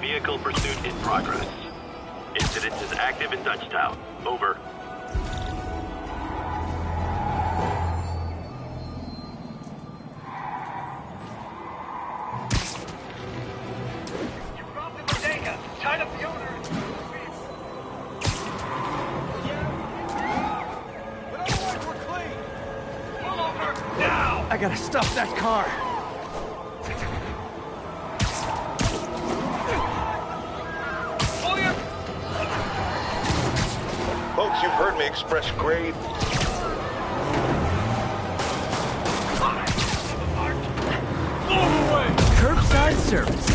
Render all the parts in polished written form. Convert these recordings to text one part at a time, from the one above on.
Vehicle pursuit in progress. Incident is active in Dutchtown. Over. You robbed the bodega. Tied up the owner. But otherwise we're clean. Pull over now. I gotta stop that car. Folks, you've heard me express grave. Curbside service.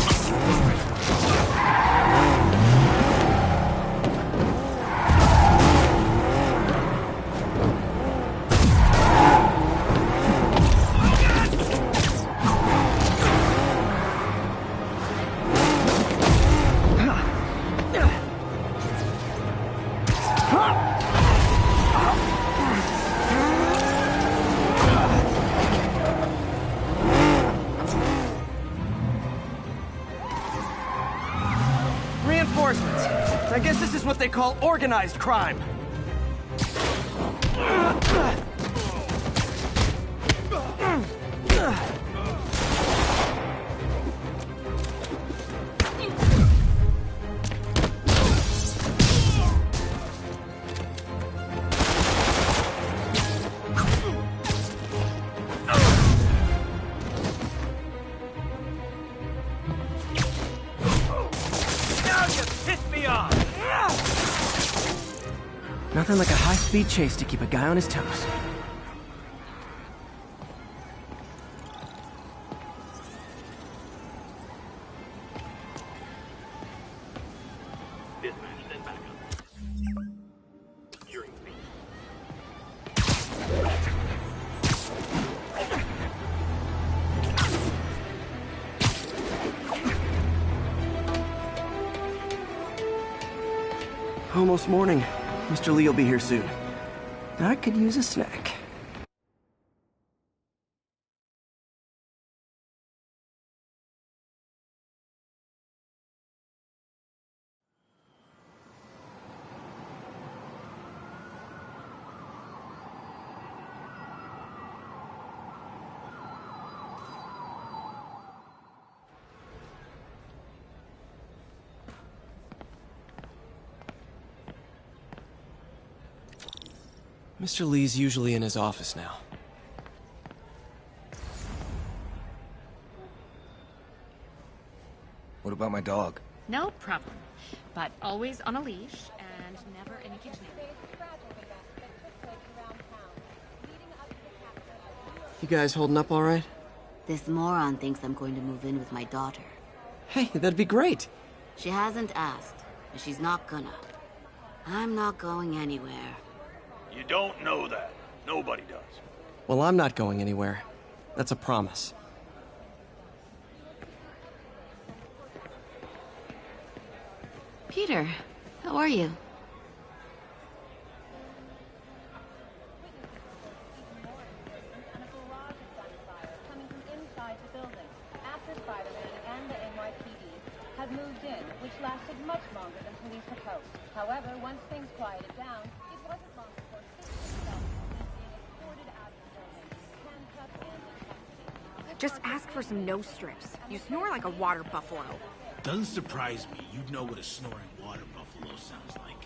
I guess this is what they call organized crime. Nothing like a high-speed chase to keep a guy on his toes. Almost morning. Mr. Lee will be here soon. I could use a snack. Mr. Lee's usually in his office now. What about my dog? No problem. But always on a leash and never in a kitchen area. You guys holding up all right? This moron thinks I'm going to move in with my daughter. Hey, that'd be great. She hasn't asked, and she's not gonna. I'm not going anywhere. You don't know that. Nobody does. Well, I'm not going anywhere. That's a promise. Peter, how are you? Moved in, which lasted much longer than police supposed. However, once things quieted down, it wasn't long before Susan herself was being escorted out of the building, handcuffed and in custody. Just ask for some nose strips. You snore like a water buffalo. Doesn't surprise me. You'd know what a snoring water buffalo sounds like.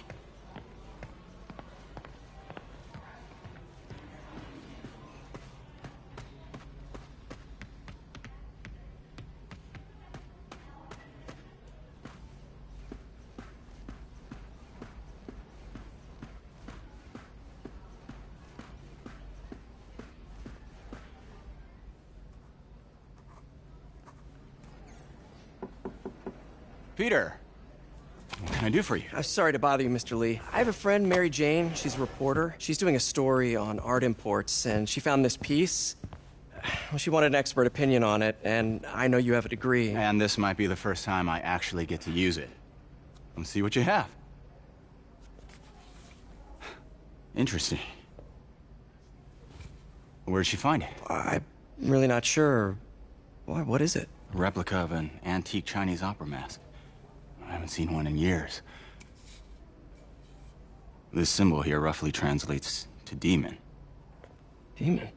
Peter, what can I do for you? I'm sorry to bother you, Mr. Lee. I have a friend, Mary Jane. She's a reporter. She's doing a story on art imports, and she found this piece. Well, she wanted an expert opinion on it, and I know you have a degree. And this might be the first time I actually get to use it. Let's see what you have. Interesting. Where'd she find it? I'm really not sure. Why, what is it? A replica of an antique Chinese opera mask. I haven't seen one in years. This symbol here roughly translates to demon. Demon?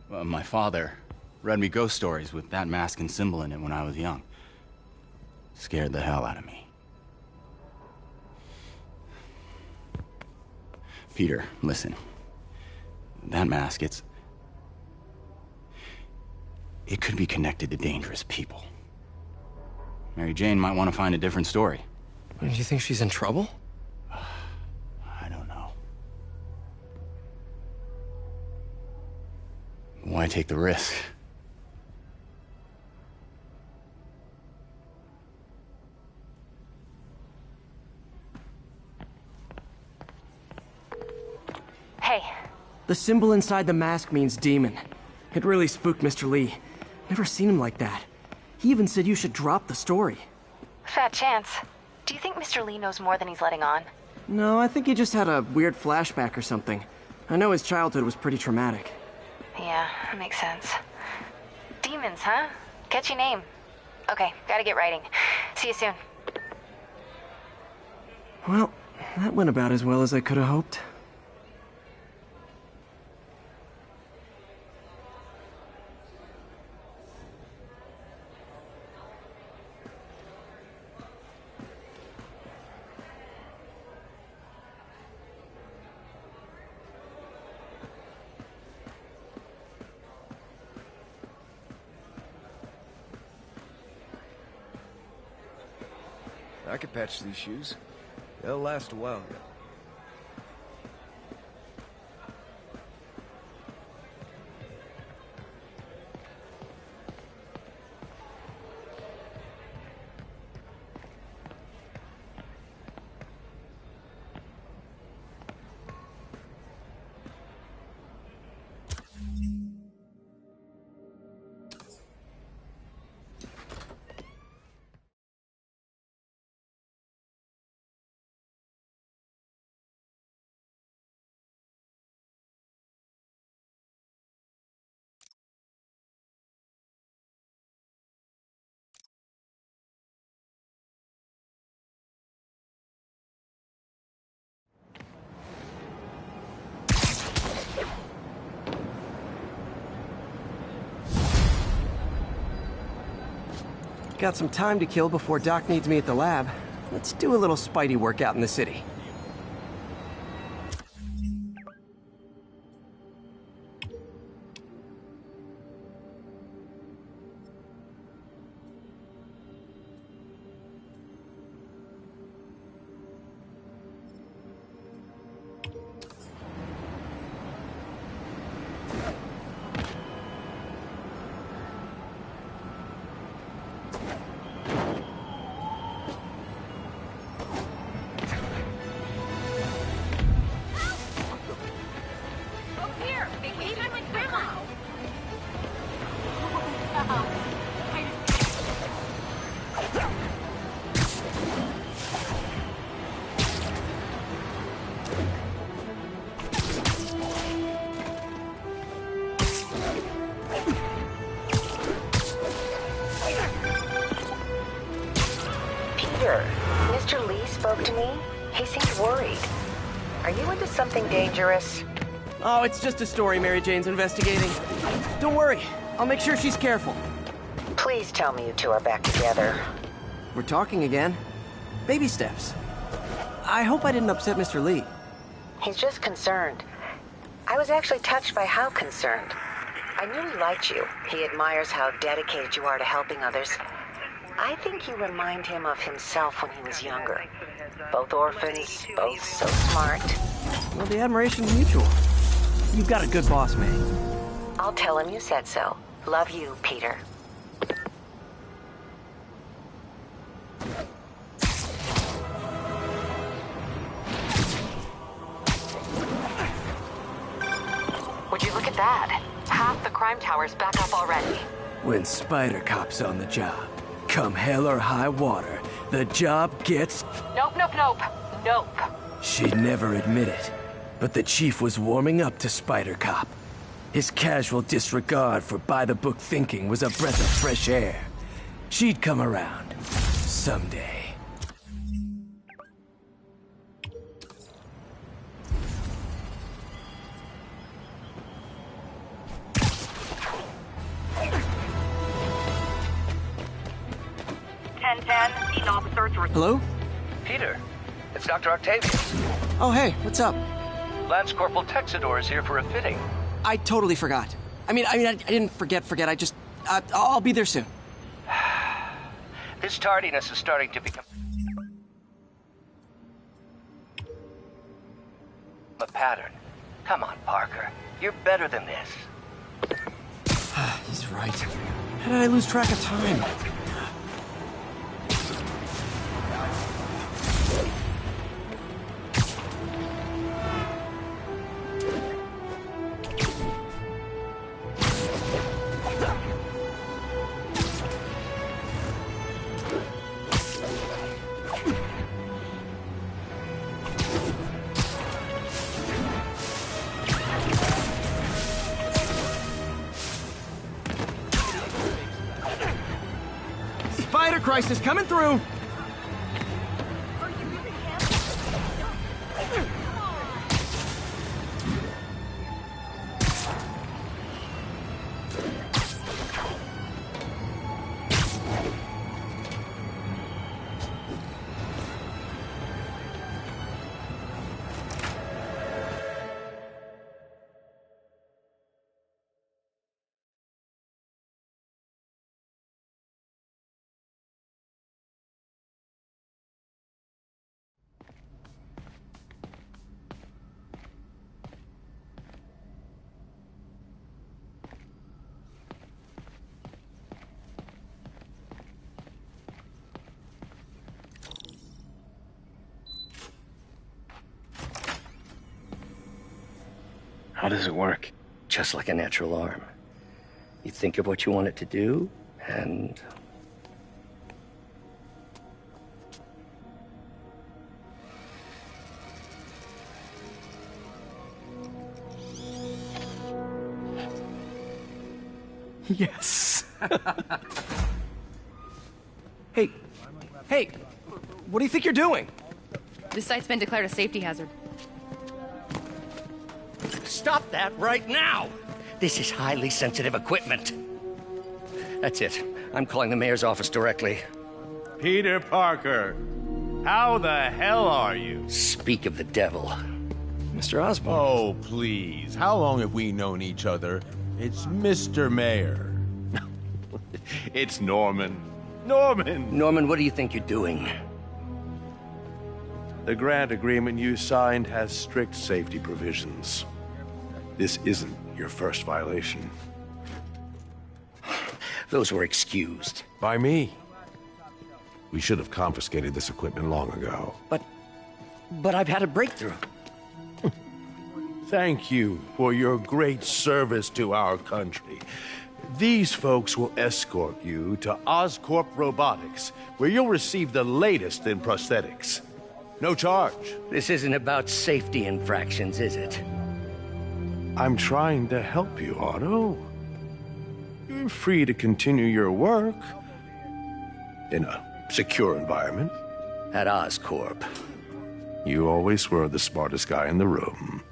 Well, my father read me ghost stories with that mask and symbol in it when I was young. Scared the hell out of me. Peter, listen. That mask, it could be connected to dangerous people. Mary Jane might want to find a different story. Do you think she's in trouble? I don't know. Why take the risk? Hey. The symbol inside the mask means demon. It really spooked Mr. Lee. Never seen him like that. He even said you should drop the story. Fat chance. Do you think Mr. Lee knows more than he's letting on? No, I think he just had a weird flashback or something. I know his childhood was pretty traumatic. Yeah, that makes sense. Demons, huh? Catchy name. Okay, gotta get writing. See you soon. Well, that went about as well as I could have hoped. I could patch these shoes. They'll last a while yet. Got some time to kill before Doc needs me at the lab. Let's do a little Spidey workout in the city. Mr. Lee spoke to me. He seemed worried. Are you into something dangerous? Oh, it's just a story Mary Jane's investigating. Don't worry, I'll make sure she's careful. Please tell me you two are back together. We're talking again. Baby steps. I hope I didn't upset Mr. Lee. He's just concerned. I was actually touched by how concerned. I knew he liked you. He admires how dedicated you are to helping others. I think you remind him of himself when he was younger. Both orphans, both so smart. Well, the admiration's mutual. You've got a good boss, May. I'll tell him you said so. Love you, Peter. Would you look at that? Half the crime tower's back up already. When Spider Cop's on the job, come hell or high water, the job gets... Nope. She'd never admit it, but the chief was warming up to Spider Cop. His casual disregard for by-the-book thinking was a breath of fresh air. She'd come around. Someday. Hello? Peter, it's Dr. Octavius. Oh, hey, what's up? Lance Corporal Texador is here for a fitting. I totally forgot. I didn't forget. I just... I'll be there soon. This tardiness is starting to become a pattern. Come on, Parker. You're better than this. He's right. How did I lose track of time? Spider crisis coming through! How does it work? Just like a natural arm. You think of what you want it to do, and... Yes! Hey, what do you think you're doing? This site's been declared a safety hazard. Stop that right now! This is highly sensitive equipment. That's it. I'm calling the mayor's office directly. Peter Parker, how the hell are you? Speak of the devil. Mr. Osborn. Oh, please. How long have we known each other? It's Mr. Mayor. It's Norman. Norman, what do you think you're doing? The grant agreement you signed has strict safety provisions. This isn't your first violation. Those were excused. By me. We should have confiscated this equipment long ago. But I've had a breakthrough. Thank you for your great service to our country. These folks will escort you to Oscorp Robotics, where you'll receive the latest in prosthetics. No charge. This isn't about safety infractions, is it? I'm trying to help you, Otto. You're free to continue your work in a secure environment. At Oscorp. You always were the smartest guy in the room.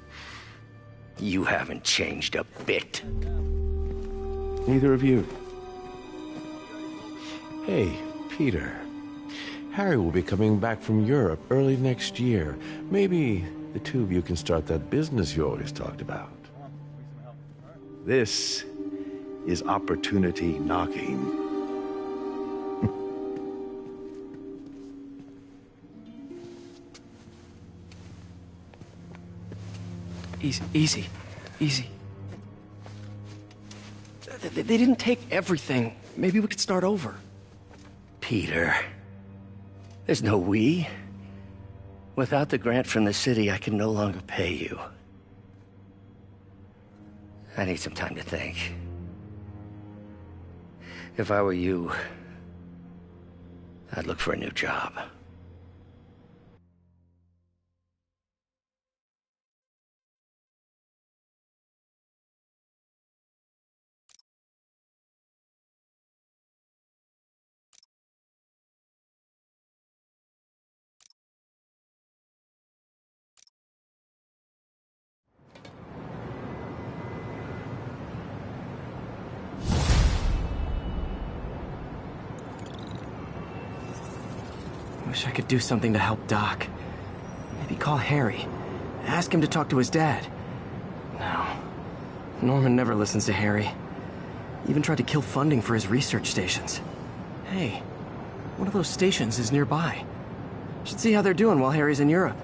You haven't changed a bit. Neither of you. Hey, Peter. Harry will be coming back from Europe early next year. Maybe the two of you can start that business you always talked about. This is opportunity knocking. Easy. They didn't take everything. Maybe we could start over. Peter, there's no we. Without the grant from the city, I can no longer pay you. I need some time to think. If I were you, I'd look for a new job. Wish I could do something to help Doc. Maybe call Harry. Ask him to talk to his dad. No. Norman never listens to Harry. Even tried to kill funding for his research stations. Hey, one of those stations is nearby. Should see how they're doing while Harry's in Europe.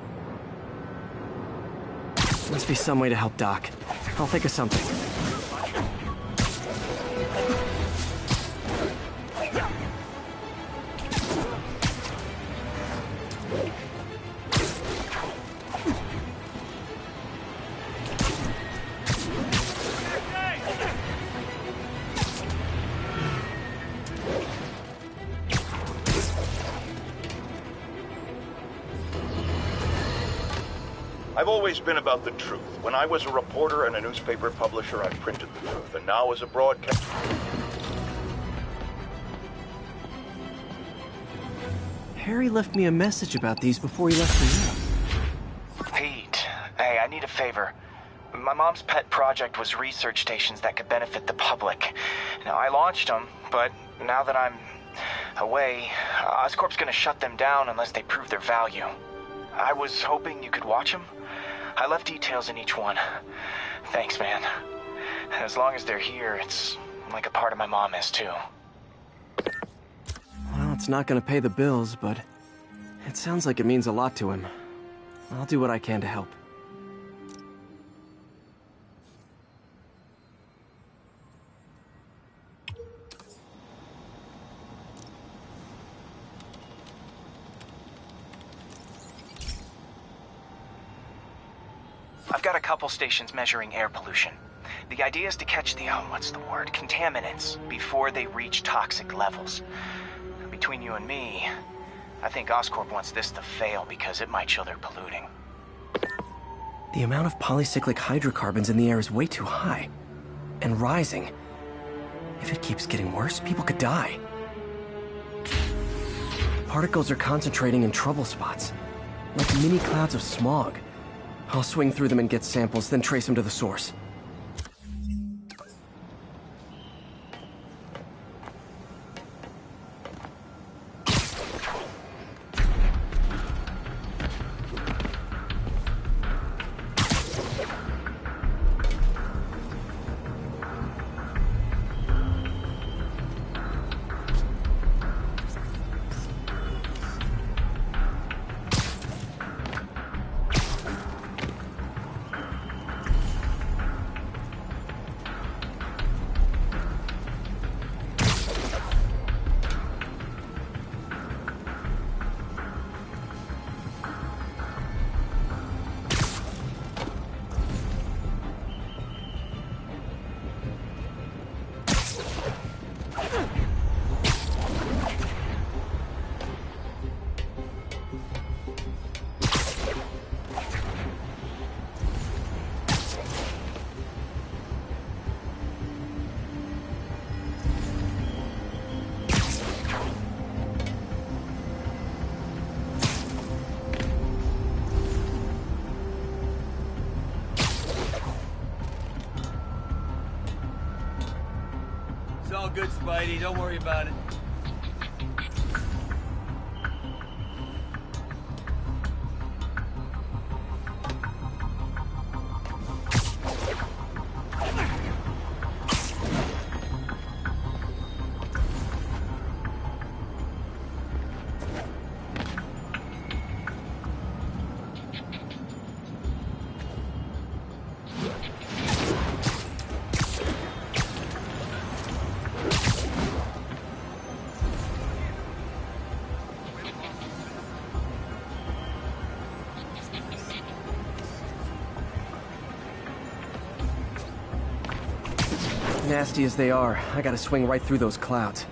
Must be some way to help Doc. I'll think of something. I've always been about the truth. When I was a reporter and a newspaper publisher, I printed the truth. And now as a broadcast... Harry left me a message about these before he left for Europe. Pete, hey, I need a favor. My mom's pet project was research stations that could benefit the public. Now, I launched them, but now that I'm away, Oscorp's gonna shut them down unless they prove their value. I was hoping you could watch them. I left details in each one. Thanks, man. As long as they're here, it's like a part of my mom is, too. Well, it's not gonna pay the bills, but it sounds like it means a lot to him. I'll do what I can to help. I've got a couple stations measuring air pollution. The idea is to catch the, contaminants before they reach toxic levels. Between you and me, I think Oscorp wants this to fail because it might show they're polluting. The amount of polycyclic hydrocarbons in the air is way too high. And rising. If it keeps getting worse, people could die. Particles are concentrating in trouble spots, like mini clouds of smog. I'll swing through them and get samples, then trace them to the source. Good, Spidey. Don't worry about it. Nasty as they are, I gotta swing right through those clouds.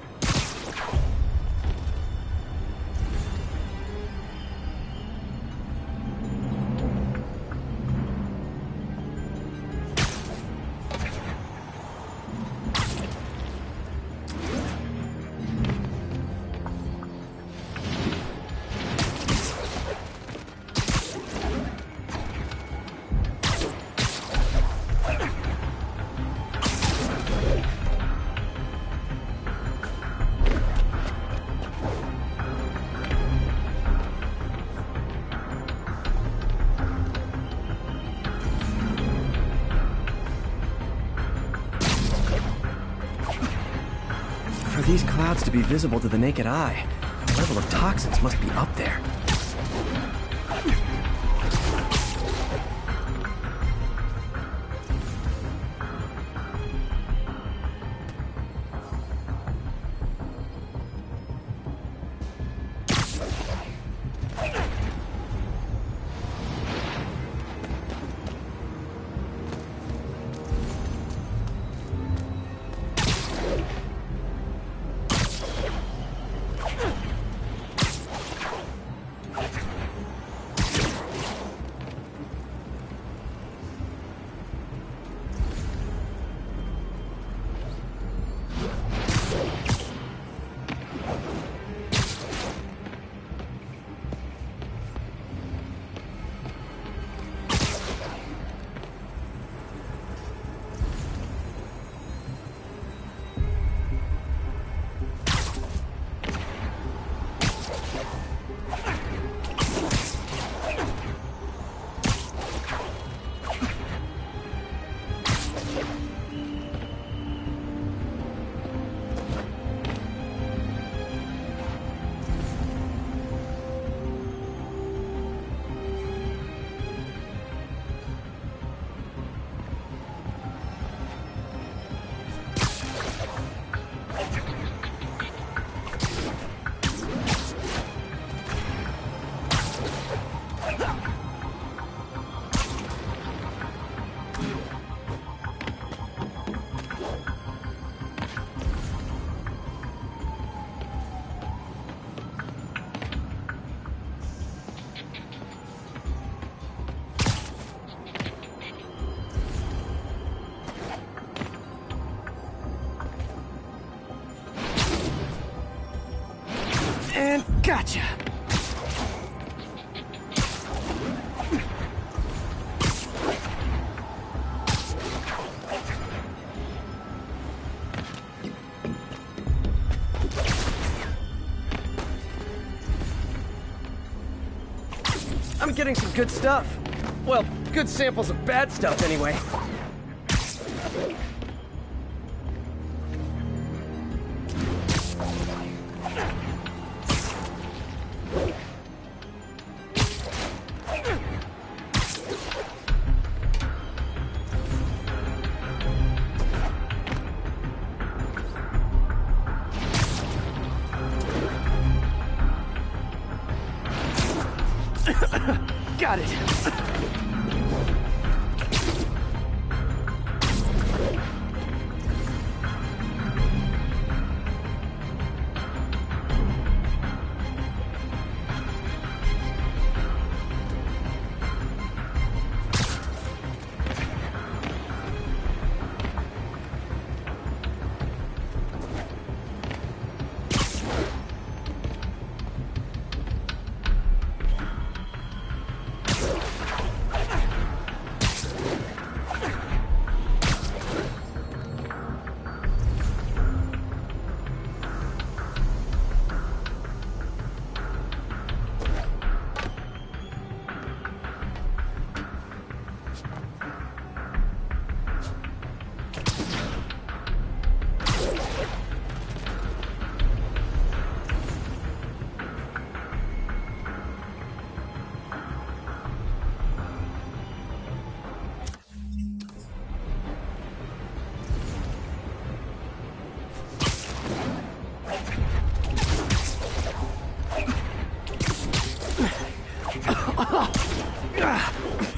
For these clouds to be visible to the naked eye, the level of toxins must be up there. And gotcha! I'm getting some good stuff. Well, good samples of bad stuff anyway. Got it.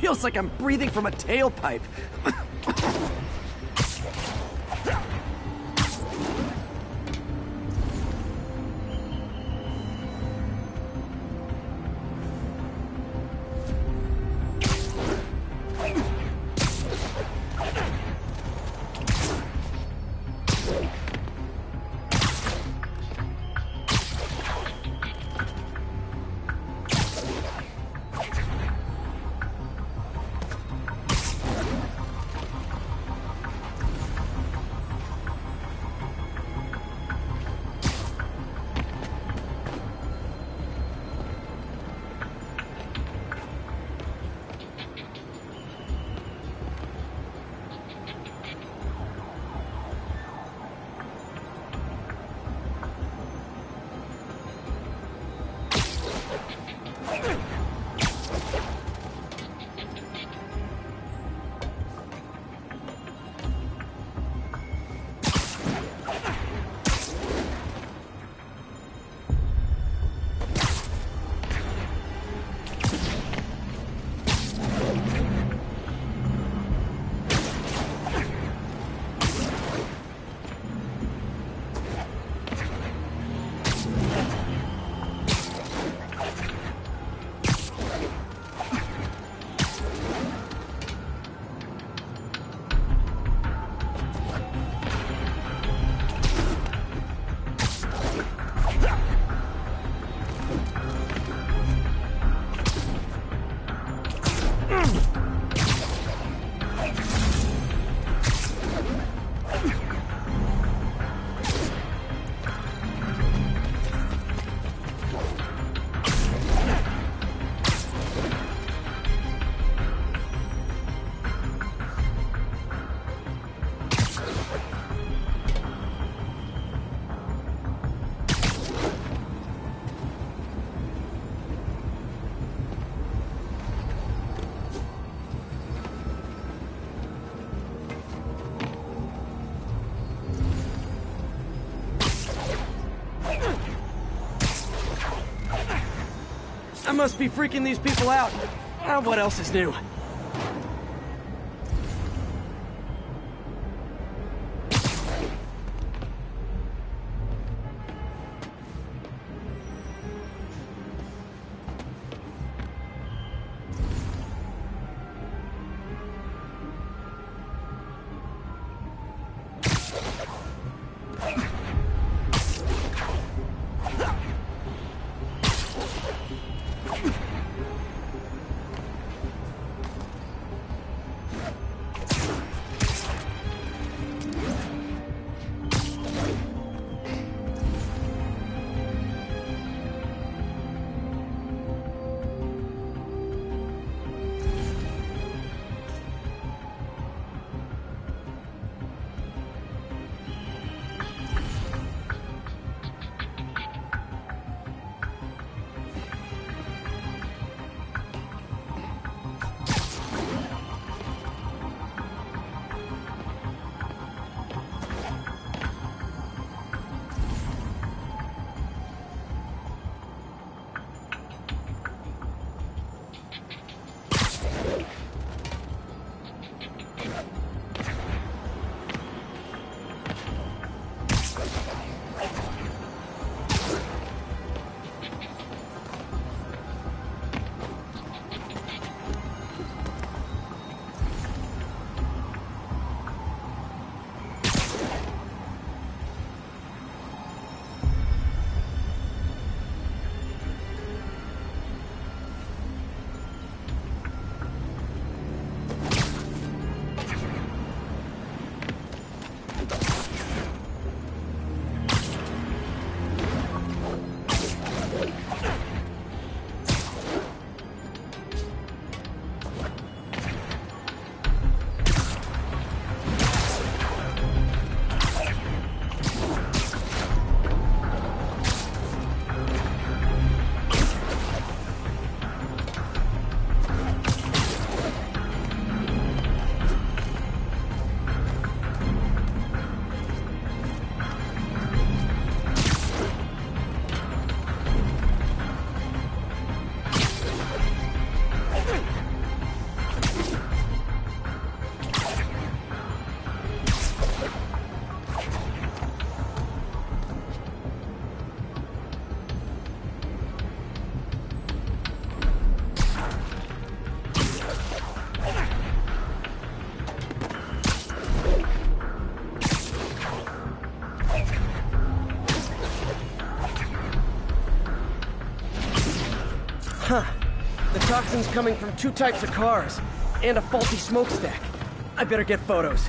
Feels like I'm breathing from a tailpipe. I must be freaking these people out. What else is new? Huh. The toxin's coming from 2 types of cars, and a faulty smokestack. I better get photos.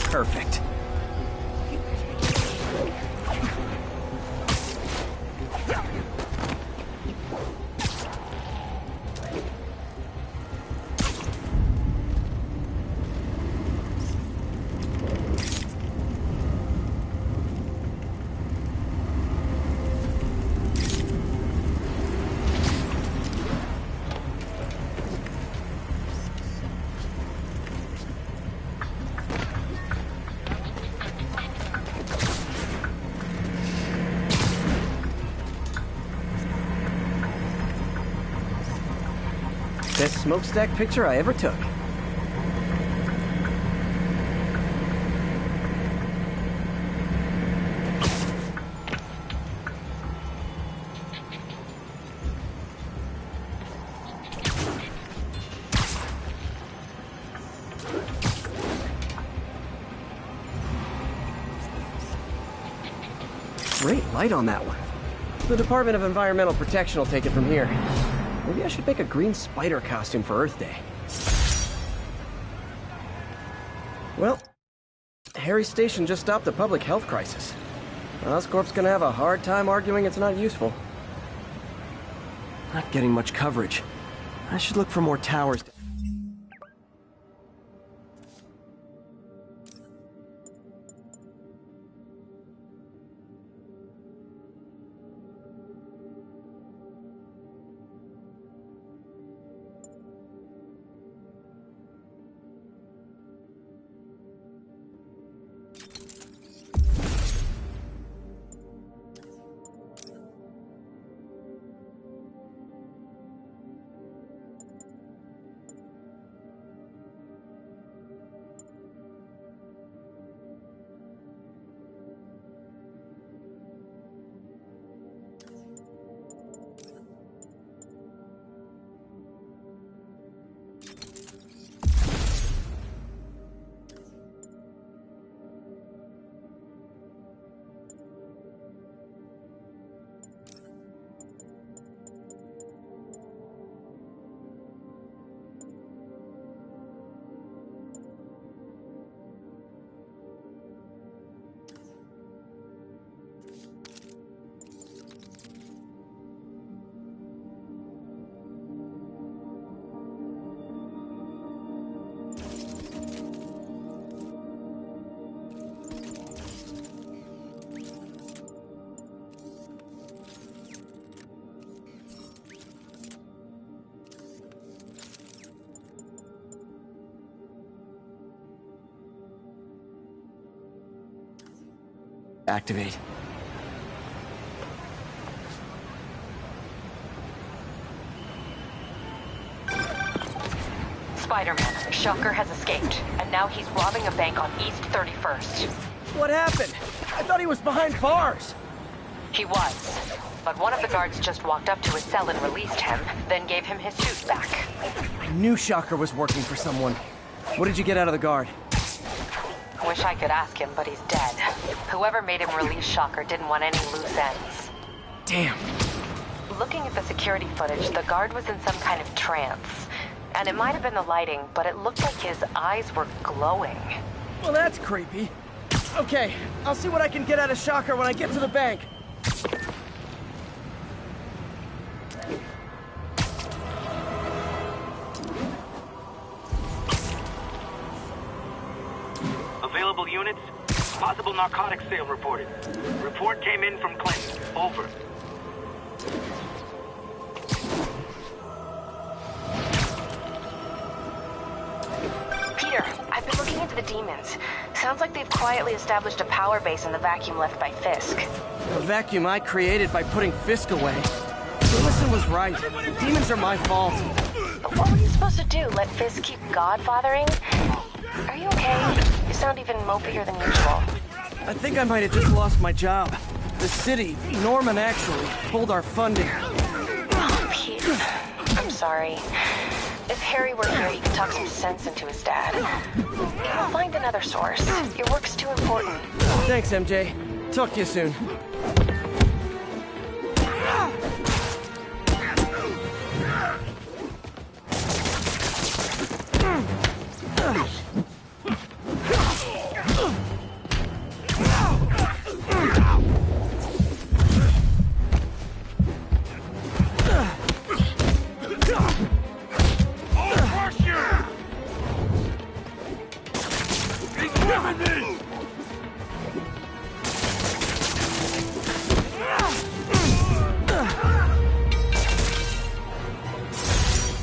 Perfect. Best smokestack picture I ever took. Great light on that one. The Department of Environmental Protection will take it from here. Maybe I should make a green spider costume for Earth Day. Well, Harry Station just stopped a public health crisis. Oscorp's gonna have a hard time arguing it's not useful. Not getting much coverage. I should look for more towers. Activate. Spider-Man, Shocker has escaped, and now he's robbing a bank on East 31st. What happened? I thought he was behind bars. He was, but one of the guards just walked up to his cell and released him, then gave him his suit back. I knew Shocker was working for someone. What did you get out of the guard? Wish I could ask him, but he's dead. Whoever made him release Shocker didn't want any loose ends. Damn. Looking at the security footage, the guard was in some kind of trance. And it might have been the lighting, but it looked like his eyes were glowing. Well, that's creepy. Okay, I'll see what I can get out of Shocker when I get to the bank. Available units? Possible narcotics sale reported. Report came in from Clinton. Over. Peter, I've been looking into the demons. Sounds like they've quietly established a power base in the vacuum left by Fisk. A vacuum I created by putting Fisk away. Jameson was right. The demons are my fault. But what were you supposed to do? Let Fisk keep godfathering? Are you okay? You sound even mopier than usual. I think I might have just lost my job. The city, Norman actually, pulled our funding. Oh, Pete. I'm sorry. If Harry were here, he could talk some sense into his dad. You'll find another source. Your work's too important. Thanks, MJ. Talk to you soon.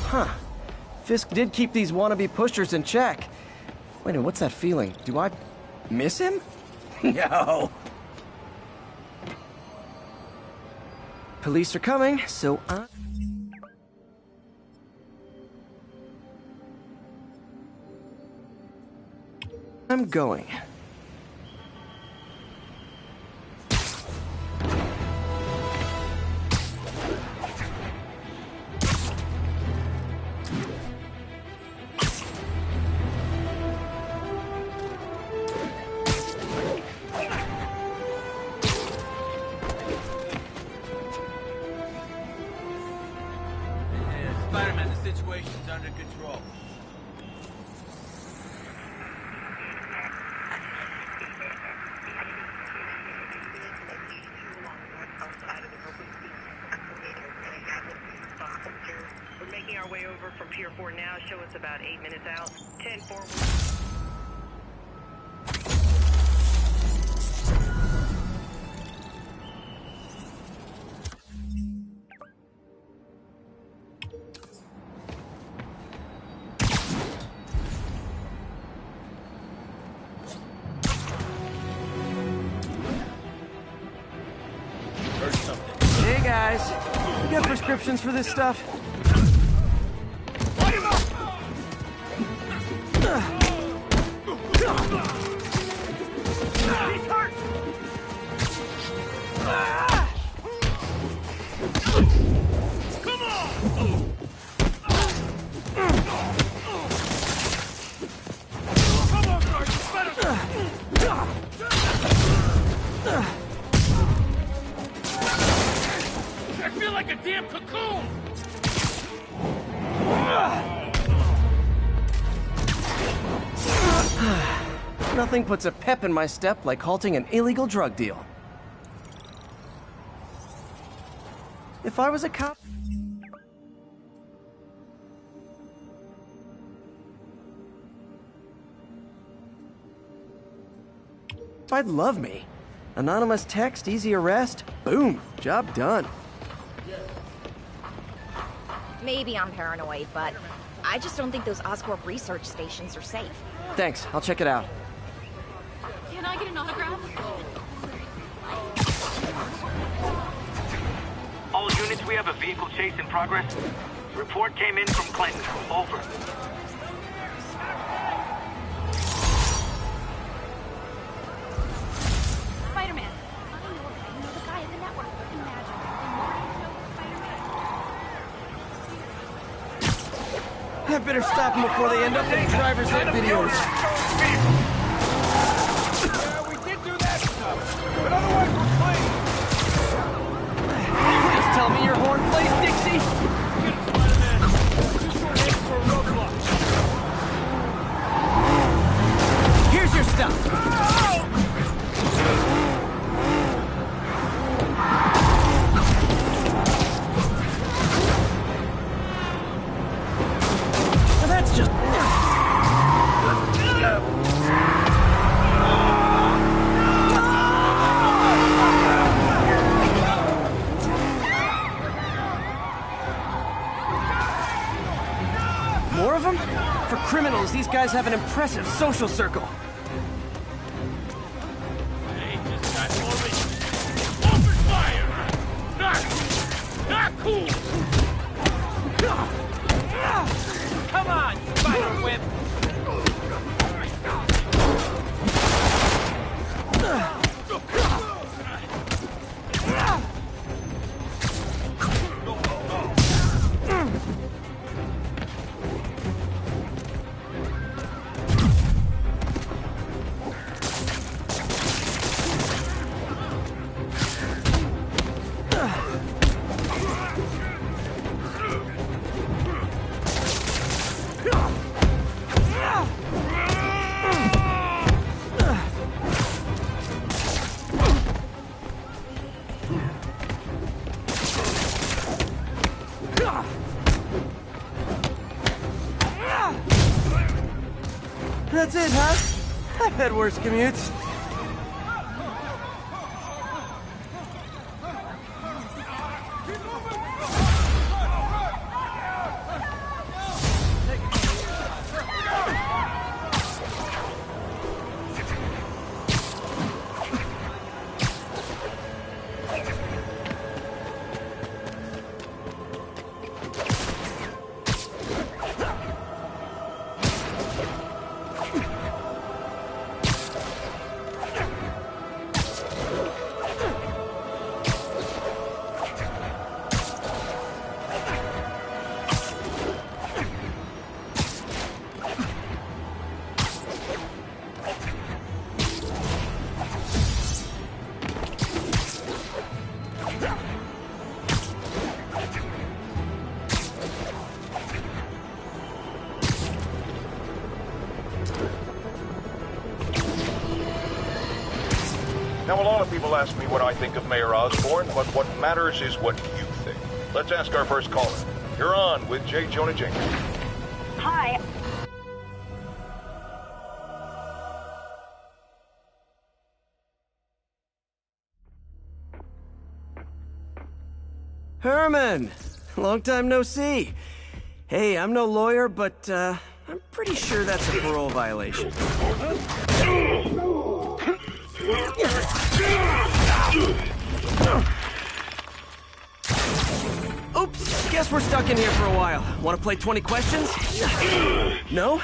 Huh. Fisk did keep these wannabe pushers in check. Wait a minute, what's that feeling? Do I miss him? No. Police are coming, so I'm going. Spider-Man, the situation's under control. We're making our way over from Pier 4 now. Show us about 8 minutes out. 10 forward. Hey guys, you got prescriptions for this stuff? I feel like a damn cocoon! Nothing puts a pep in my step like halting an illegal drug deal. If I was a cop... I'd love me. Anonymous text, easy arrest, boom, job done. Maybe I'm paranoid, but I just don't think those Oscorp research stations are safe. Thanks, I'll check it out. Can I get an autograph? we have a vehicle chase in progress. Report came in from Clinton. Over. Spider-Man. I know the guy at the network. Imagine. I better stop them before they end up in driver's ed videos. Yeah, we did do that stuff, but otherwise we're clean. You just tell me your horn plays, Dixie? Get it, Spider-Man. Just short headed for a roadblock. Here's your stuff. That's just... More of them? For criminals, these guys have an impressive social circle. Hey, just got moving. Open fire! Not cool! Come on, Spider Whip! That's it, huh? I've had worse commutes. Now, a lot of people ask me what I think of Mayor Osborn, but what matters is what you think. Let's ask our first caller. You're on with J. Jonah Jameson. Hi. Herman! Long time no see. Hey, I'm no lawyer, but, I'm pretty sure that's a parole violation. Oops, guess we're stuck in here for a while. Want to play 20 questions? No?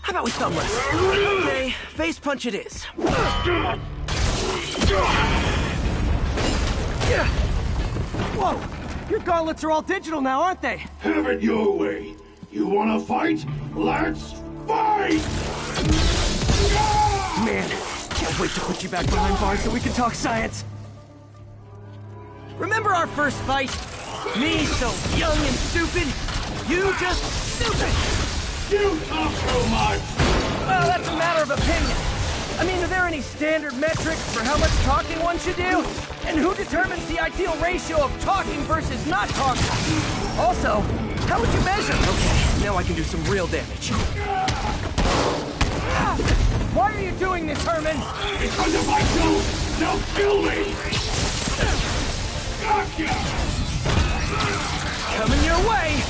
How about we thumb wrestle? Okay, face punch it is. Whoa! Your gauntlets are all digital now, aren't they? Have it your way. You wanna fight? Let's fight! Man, can't wait to put you back behind bars so we can talk science. Remember our first fight? Me so young and stupid, you just stupid! You talk so much! Well, that's a matter of opinion. I mean, are there any standard metrics for how much talking one should do? And who determines the ideal ratio of talking versus not talking? Also, how would you measure? Okay, now I can do some real damage. Why are you doing this, Herman? Because if I don't, they'll kill me! Gotcha! Coming your way!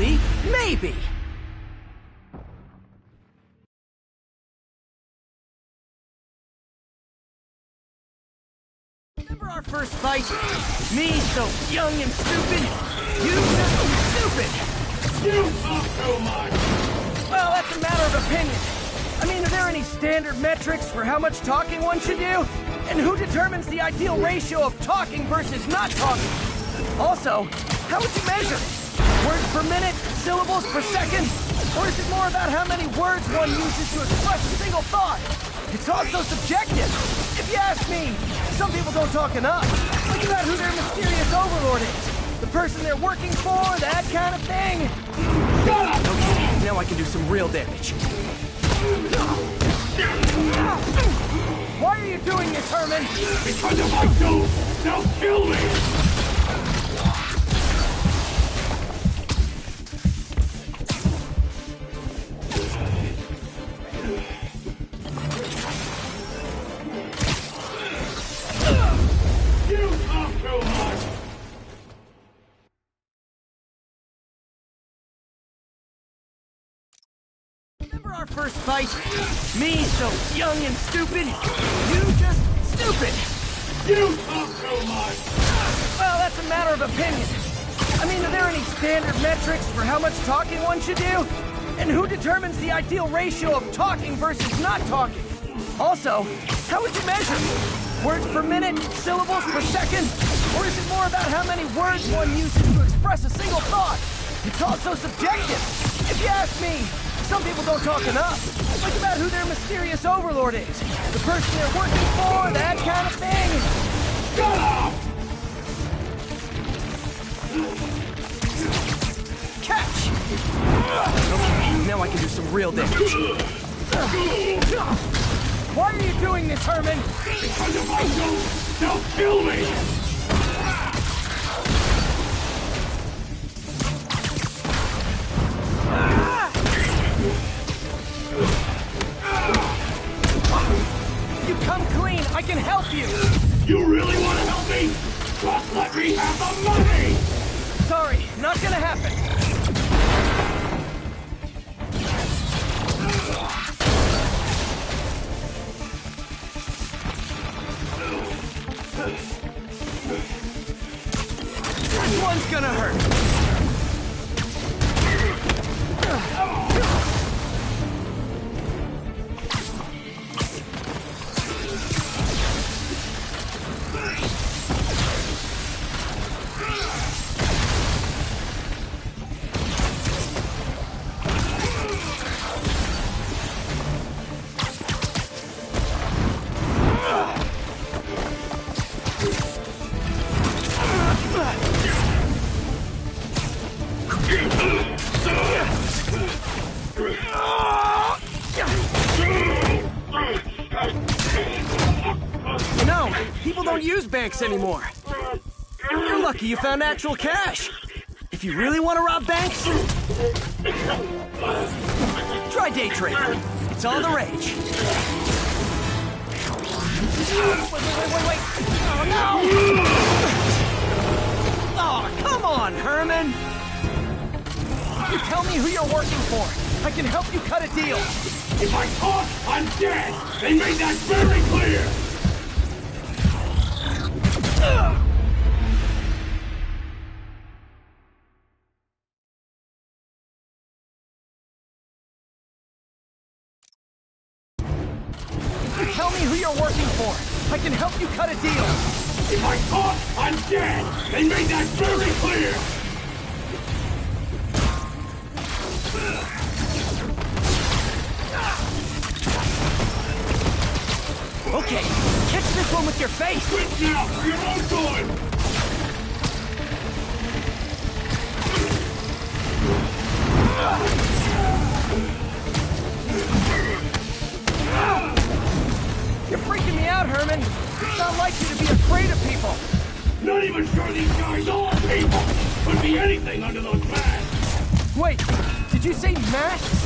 Actually, maybe. Remember our first fight? Me so young and stupid. You so stupid. You talk too much. Well, that's a matter of opinion. I mean, are there any standard metrics for how much talking one should do? And who determines the ideal ratio of talking versus not talking? Also, how would you measure it? Words per minute? Syllables per second? Or is it more about how many words one uses to express a single thought? It's also subjective. If you ask me, some people don't talk enough. Think about who their mysterious overlord is. The person they're working for, that kind of thing. Okay, now I can do some real damage. Why are you doing this, Herman? Because if I don't, they'll kill me. You talk too much. Remember our first fight? Me so young and stupid. You just stupid. You talk too much. Well, that's a matter of opinion. I mean, are there any standard metrics for how much talking one should do? And who determines the ideal ratio of talking versus not talking? Also, how would you measure it? Words per minute? Syllables per second? Or is it more about how many words one uses to express a single thought? It's also subjective. If you ask me, some people don't talk enough. Think about who their mysterious overlord is. The person they're working for, that kind of thing. Shut up! Catch! Okay, now I can do some real damage. Why are you doing this, Herman? Because if I don't, they'll kill me! You come clean, I can help you! You really want to help me? Just let me have the money! Sorry, not gonna happen. This one's gonna hurt. You know, people don't use banks anymore. You're lucky you found actual cash. If you really want to rob banks, try day trading. It's all the rage. Wait. Oh, no! Oh, come on, Herman! You tell me who you're working for. I can help you cut a deal. If I talk, I'm dead! They made that very clear! You tell me who you're working for. I can help you cut a deal. If I talk, I'm dead! They made that very clear! Okay, catch this one with your face! Quit now, for your own good! You're freaking me out, Herman. It's not like you to be afraid of people. Not even sure these guys are people! Could be anything under those masks! Wait, did you say masks?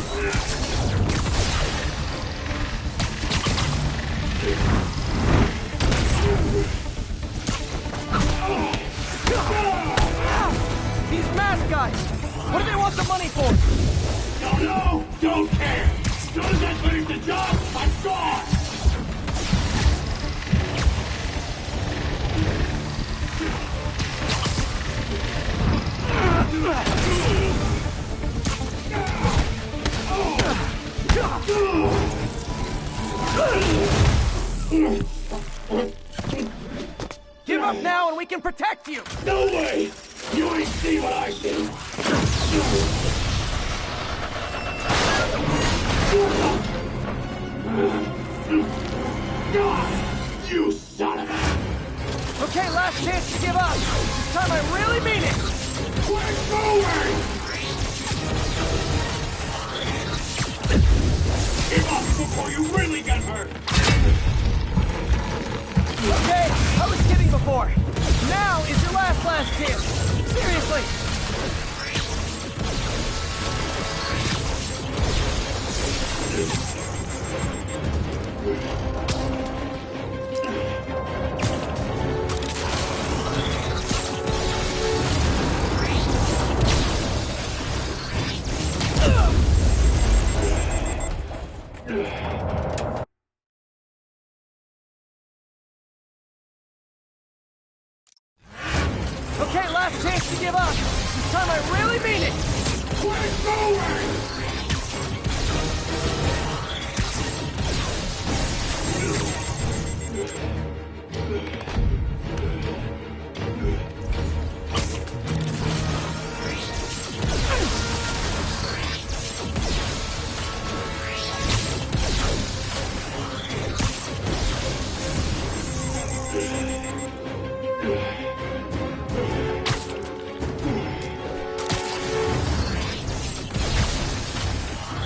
These mask guys! What do they want the money for? Don't know, don't care. As soon as I finish the job, I'm gone. Give up now and we can protect you! No way! You ain't seen what I see! You son of a... Okay, last chance to give up! This time I really mean it! We're going! Give up before you really get hurt! Okay, I was kidding before. Now is your last chance. Seriously. Okay, last chance to give up. This time I really mean it. We're going!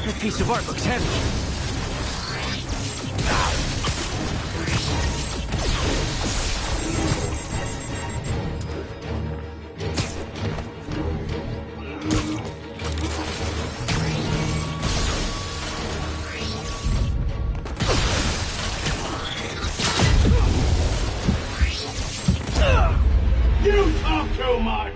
That piece of art looks heavy. You talk too much!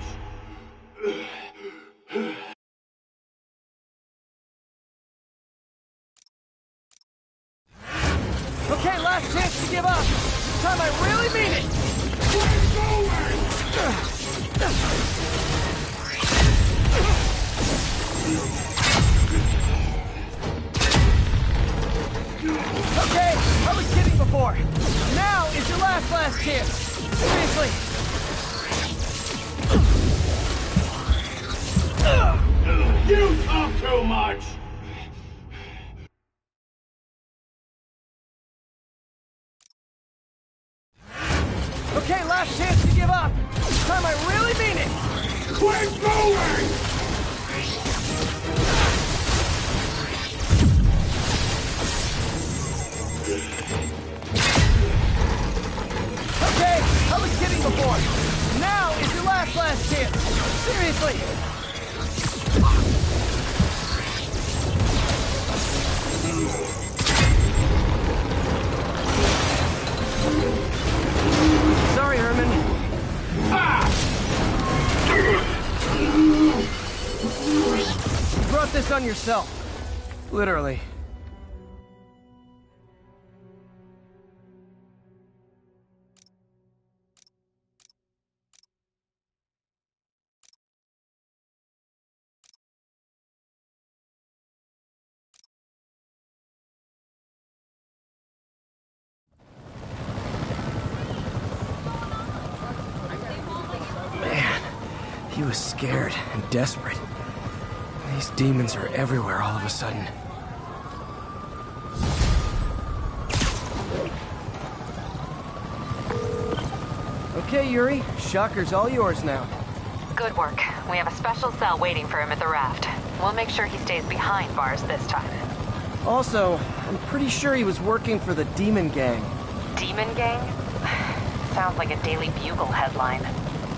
Okay, last chance to give up. This time I really mean it. Okay, I was kidding before. Now is your last chance. Seriously. You talk too much! Okay, last chance to give up. This time I really mean it. We're going! Okay, I was kidding before. Now is your last chance. Seriously. Sorry, Herman. You brought this on yourself. Literally. He was scared and desperate. These demons are everywhere all of a sudden. Okay, Yuri. Shocker's all yours now. Good work. We have a special cell waiting for him at the raft. We'll make sure he stays behind bars this time. Also, I'm pretty sure he was working for the Demon Gang. Demon Gang? Sounds like a Daily Bugle headline.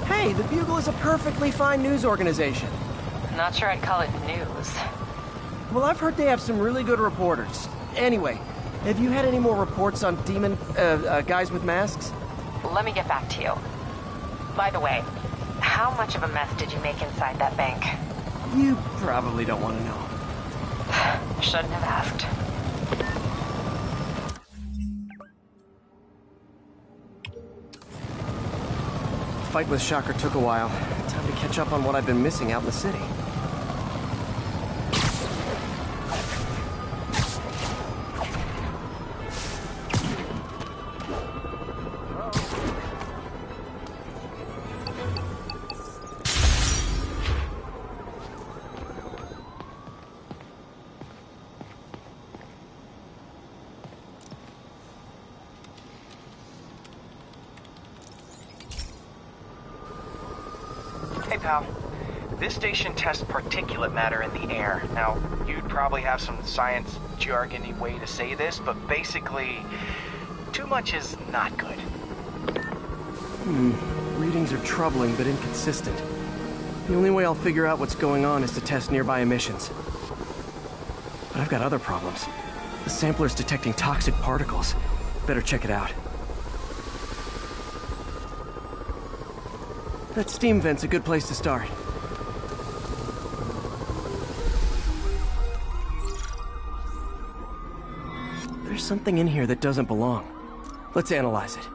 Hey, the Bugle is a perfectly fine news organization. Not sure I'd call it news. Well, I've heard they have some really good reporters. Anyway, have you had any more reports on demon, guys with masks? Let me get back to you. By the way, how much of a mess did you make inside that bank? You probably don't want to know. Shouldn't have asked. The fight with Shocker took a while. Time to catch up on what I've been missing out in the city. Hey, pal. This station tests particulate matter in the air. Now, you'd probably have some science jargony way to say this, but basically, too much is not good. Readings are troubling but inconsistent. The only way I'll figure out what's going on is to test nearby emissions. But I've got other problems. The sampler's detecting toxic particles. Better check it out. That steam vent's a good place to start. There's something in here that doesn't belong. Let's analyze it.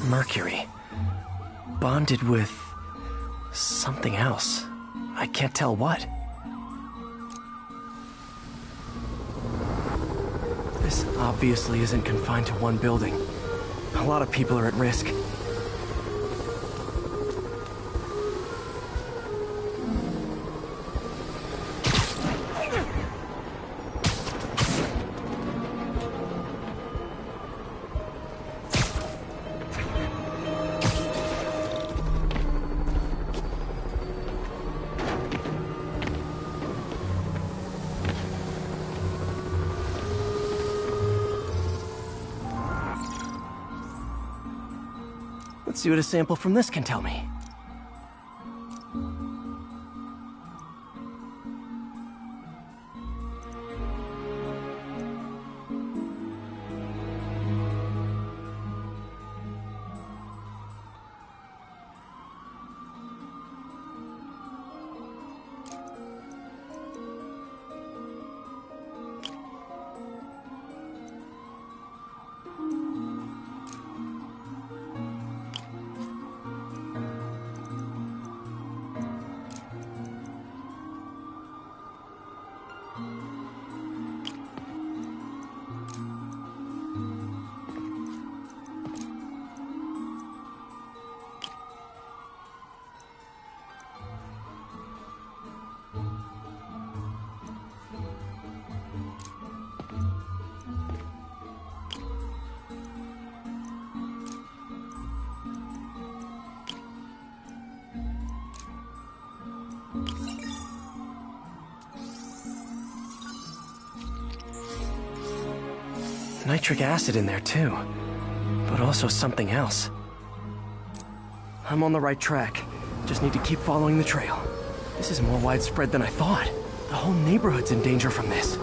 Mercury. Bonded with something else. I can't tell what. This obviously isn't confined to one building. A lot of people are at risk. Let's see what a sample from this can tell me. Nitric acid in there too, but also something else. I'm on the right track. Just need to keep following the trail. This is more widespread than I thought. The whole neighborhood's in danger from this.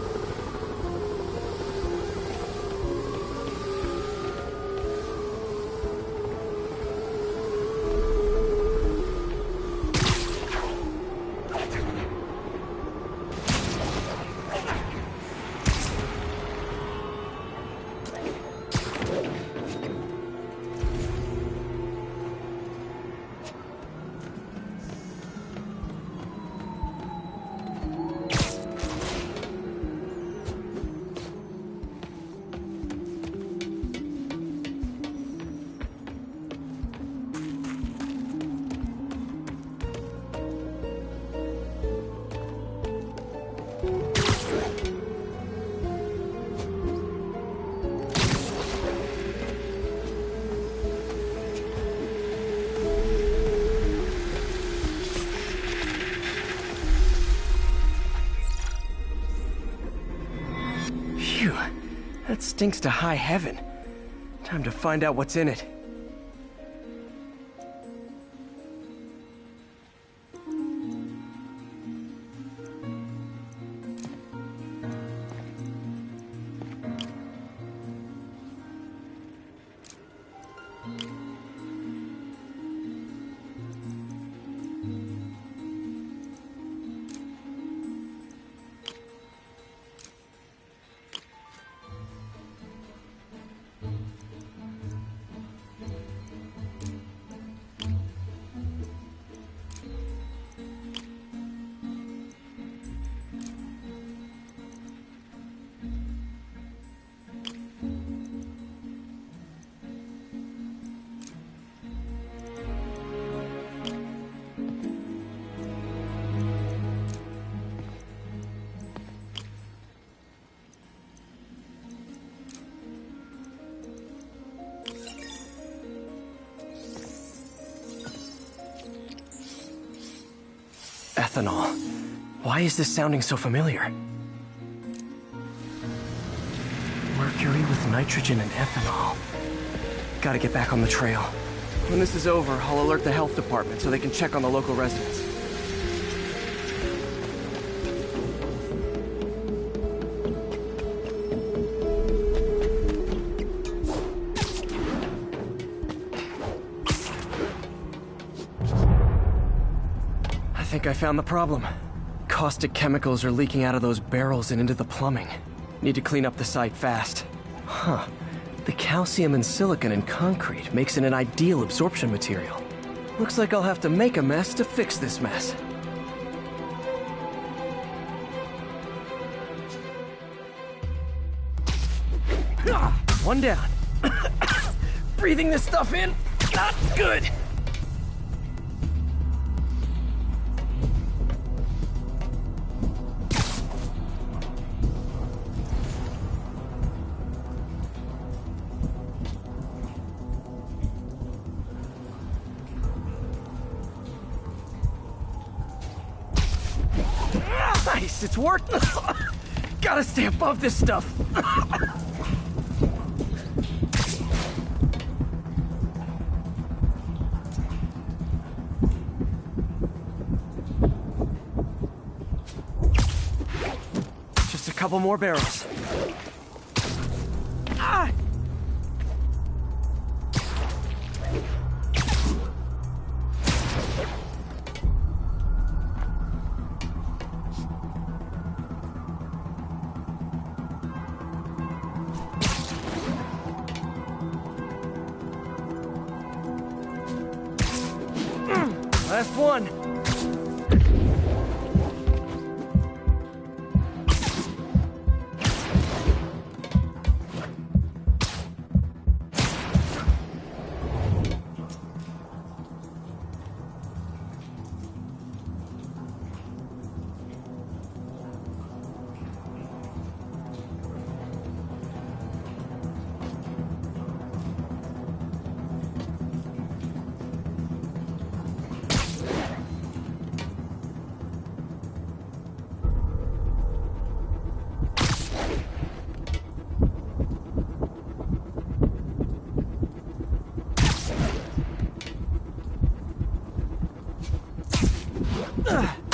Phew, that stinks to high heaven. Time to find out what's in it. Ethanol. Why is this sounding so familiar? Mercury with nitrogen and ethanol. Gotta get back on the trail. When this is over, I'll alert the health department so they can check on the local residents. I think I found the problem. Caustic chemicals are leaking out of those barrels and into the plumbing. Need to clean up the site fast. Huh. The calcium and silicon in concrete makes it an ideal absorption material. Looks like I'll have to make a mess to fix this mess. One down. Breathing this stuff in, not good. Nice, it's working. Gotta stay above this stuff. Just a couple more barrels. Ah! Last one.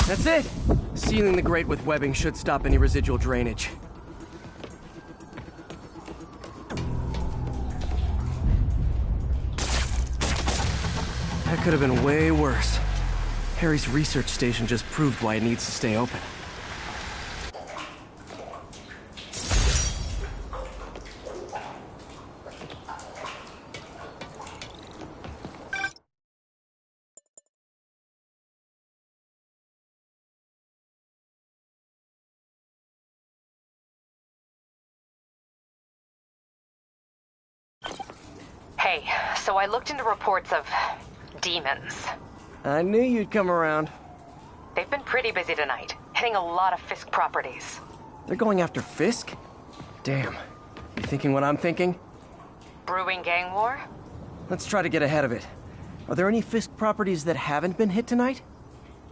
That's it! Sealing the grate with webbing should stop any residual drainage. That could have been way worse. Harry's research station just proved why it needs to stay open. Hey, so I looked into reports of demons. I knew you'd come around. They've been pretty busy tonight, hitting a lot of Fisk properties. They're going after Fisk? Damn. You thinking what I'm thinking? Brewing gang war? Let's try to get ahead of it. Are there any Fisk properties that haven't been hit tonight?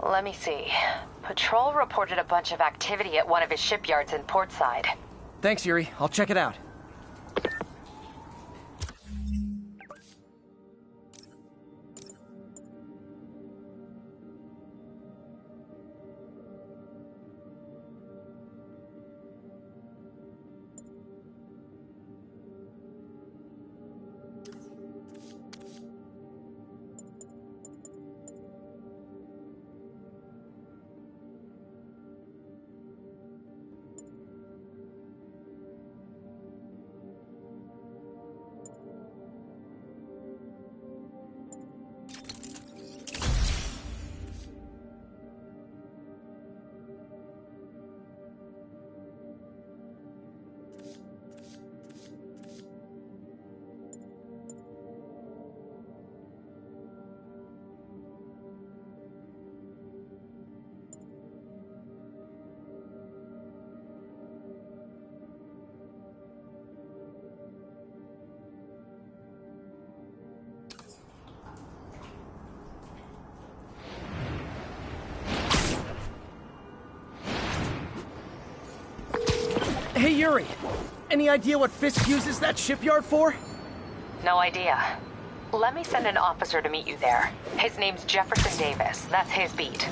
Let me see. Patrol reported a bunch of activity at one of his shipyards in Portside. Thanks, Yuri. I'll check it out. Hey, Yuri. Any idea what Fisk uses that shipyard for? No idea. Let me send an officer to meet you there. His name's Jefferson Davis. That's his beat.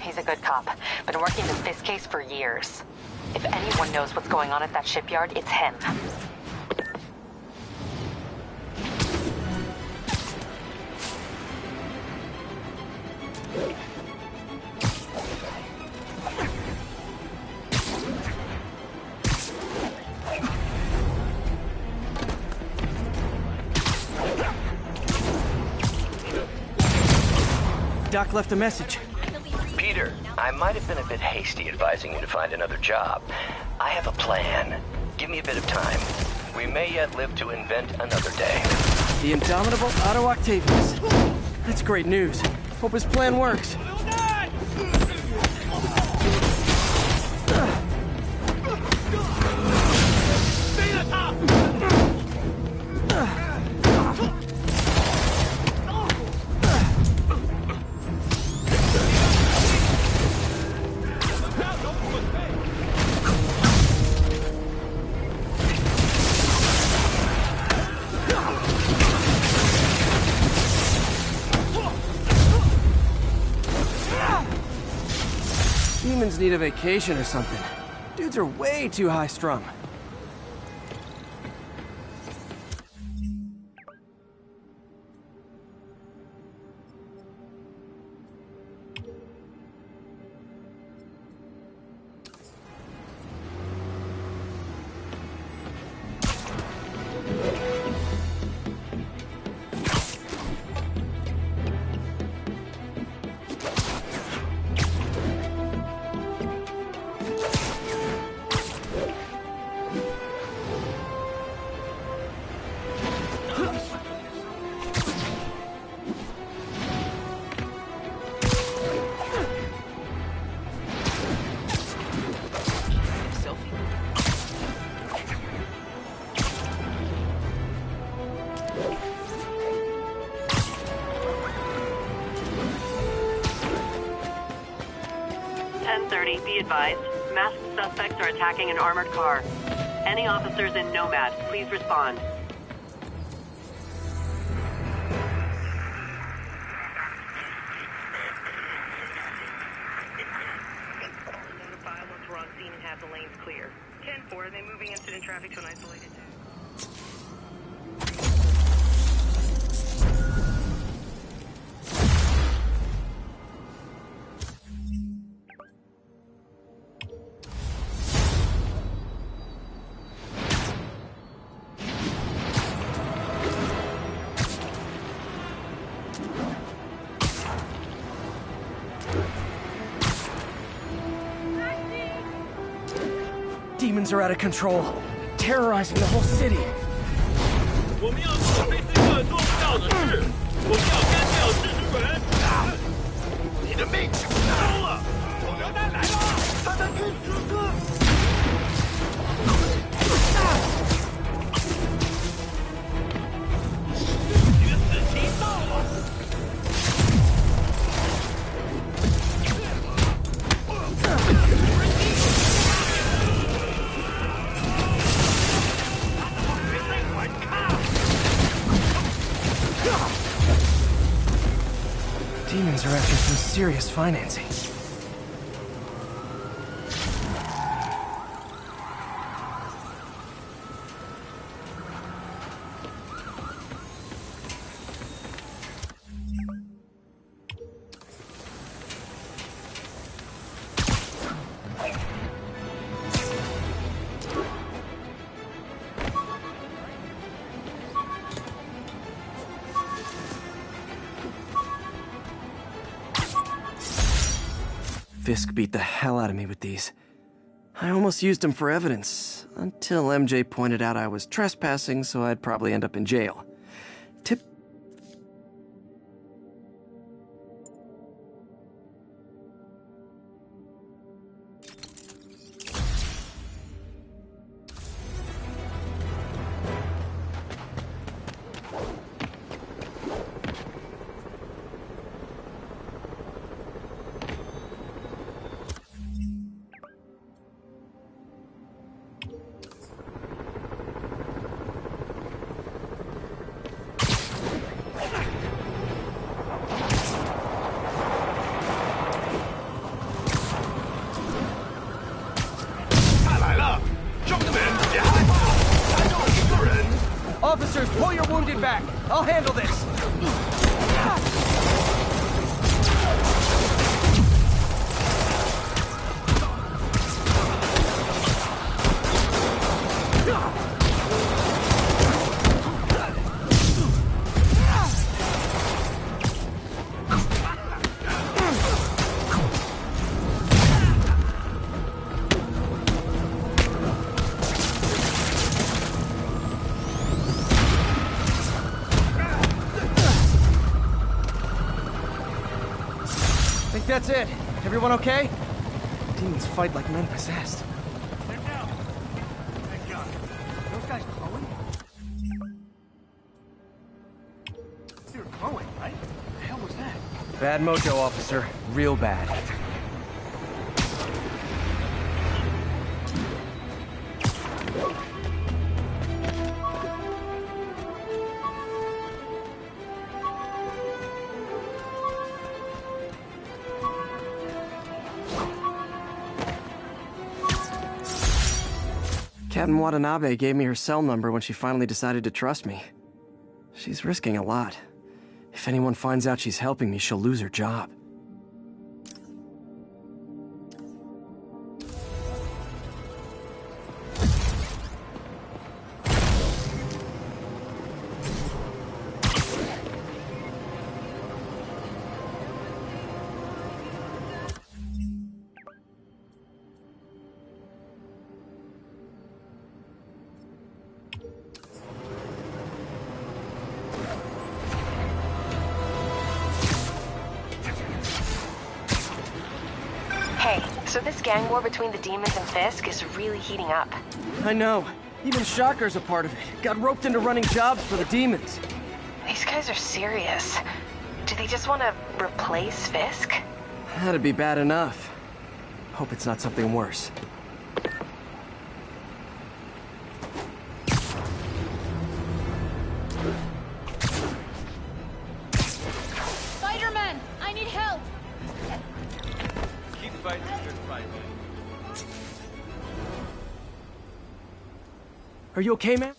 He's a good cop. Been working the Fisk case for years. If anyone knows what's going on at that shipyard, it's him. Doc left a message. Peter, I might have been a bit hasty advising you to find another job. I have a plan. Give me a bit of time. We may yet live to invent another day. The indomitable Otto Octavius. That's great news. Hope his plan works. Humans need a vacation or something. Dudes are way too high-strung. Be advised, masked suspects are attacking an armored car. Any officers in Nomad, please respond. the lane's clear. 10-4, they moving incident traffic to an isolated zone. Demons are out of control, terrorizing the whole city. 我们要做菲斯克做不到的事，我们要干掉蜘蛛人。你的命糟了！手榴弹来了，他的运输车。决死期到了。 Demons are after some serious financing. Fisk beat the hell out of me with these. I almost used him for evidence, until MJ pointed out I was trespassing, so I'd probably end up in jail. Officers, pull your wounded back. I'll handle this. That's it. Everyone okay? Demons fight like men possessed. They're down. Thank God. Those guys glowing? They were glowing, right? What the hell was that? Bad mojo, officer. Real bad. Captain Watanabe gave me her cell number when she finally decided to trust me. She's risking a lot. If anyone finds out she's helping me, she'll lose her job. So this gang war between the demons and Fisk is really heating up. I know. Even Shocker's a part of it. Got roped into running jobs for the demons. These guys are serious. Do they just want to replace Fisk? That'd be bad enough. Hope it's not something worse. Spider-Man! I need help! Keep fighting your good fight, Are you okay, man?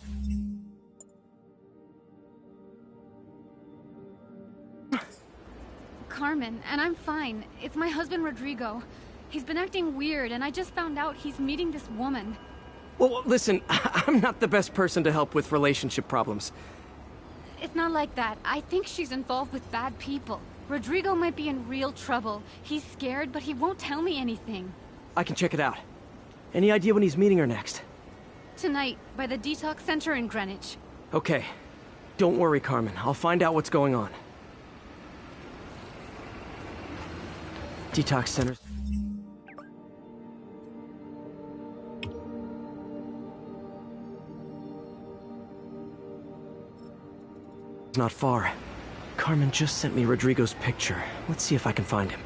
Carmen, and I'm fine. It's my husband, Rodrigo. He's been acting weird, and I just found out he's meeting this woman. Well, listen, I'm not the best person to help with relationship problems. It's not like that. I think she's involved with bad people. Rodrigo might be in real trouble. He's scared, but he won't tell me anything. I can check it out. Any idea when he's meeting her next? Tonight, by the detox center in Greenwich. Okay. Don't worry, Carmen. I'll find out what's going on. Detox centers. Not far. Carmen just sent me Rodrigo's picture. Let's see if I can find him.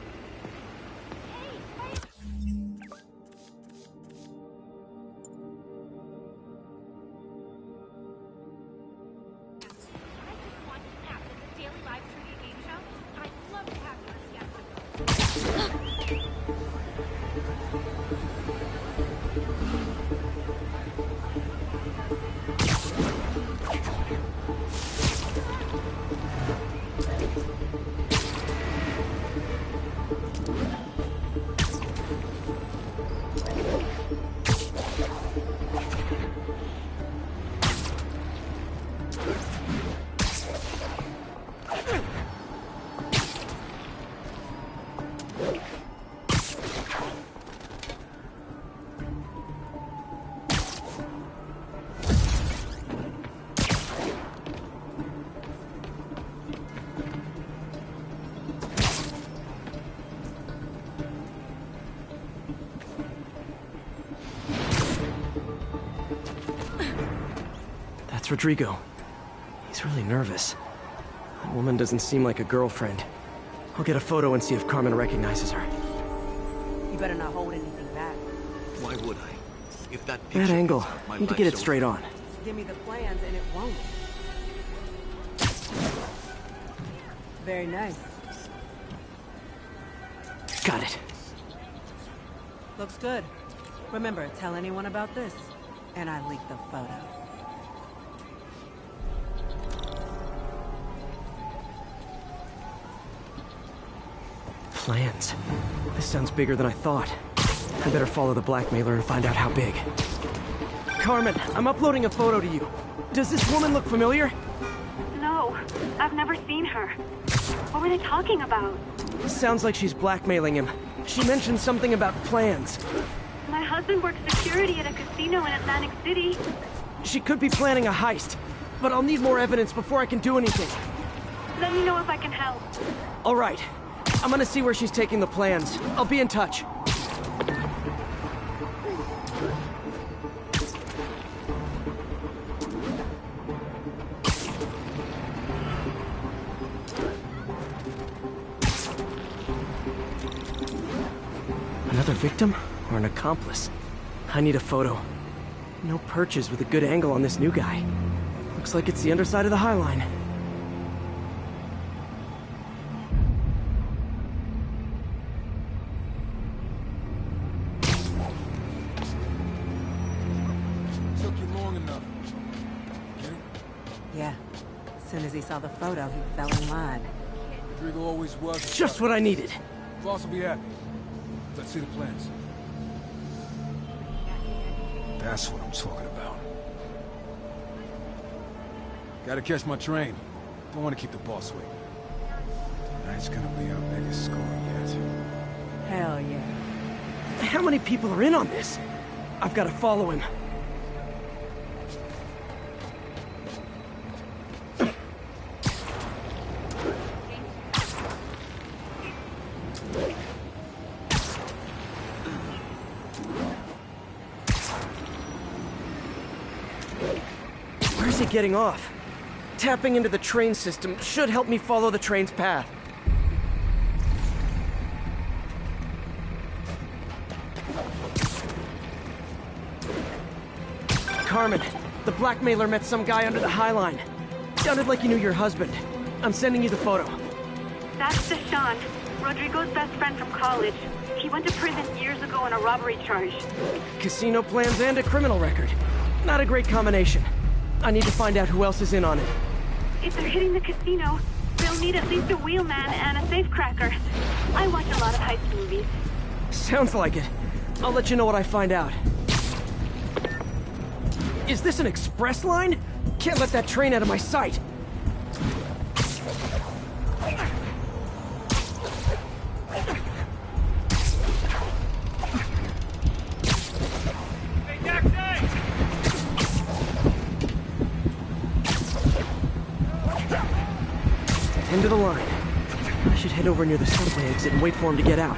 Rodrigo. He's really nervous. That woman doesn't seem like a girlfriend. I'll get a photo and see if Carmen recognizes her. You better not hold anything back. Why would I? If that Bad angle. Need to get it straight on. Give me the plans and it won't. Very nice. Got it. Looks good. Remember, tell anyone about this, and I leak the photo. Plans. This sounds bigger than I thought. I better follow the blackmailer and find out how big. Carmen, I'm uploading a photo to you. Does this woman look familiar? No, I've never seen her. What were they talking about? Sounds like she's blackmailing him. She mentioned something about plans. My husband works security at a casino in Atlantic City. She could be planning a heist, but I'll need more evidence before I can do anything. Let me know if I can help. All right. I'm gonna see where she's taking the plans. I'll be in touch. Another victim or an accomplice? I need a photo. No perches with a good angle on this new guy. Looks like it's the underside of the High Line. Yeah. As soon as he saw the photo, he fell in line. Rodrigo always was. Just what I needed. Boss will be happy. Let's see the plans. That's what I'm talking about. Gotta catch my train. Don't want to keep the boss waiting. Tonight's gonna be our biggest score yet. Hell yeah. How many people are in on this? I've got to follow him. Where's he getting off? Tapping into the train system should help me follow the train's path. Carmen, the blackmailer met some guy under the High Line. Sounded like you knew your husband. I'm sending you the photo. That's Deshaun, Rodrigo's best friend from college. He went to prison years ago on a robbery charge. Casino plans and a criminal record. Not a great combination. I need to find out who else is in on it. If they're hitting the casino, they'll need at least a wheelman and a safecracker. I watch a lot of heist movies. Sounds like it. I'll let you know what I find out. Is this an express line? Can't let that train out of my sight. End of the line. I should head over near the subway exit and wait for him to get out.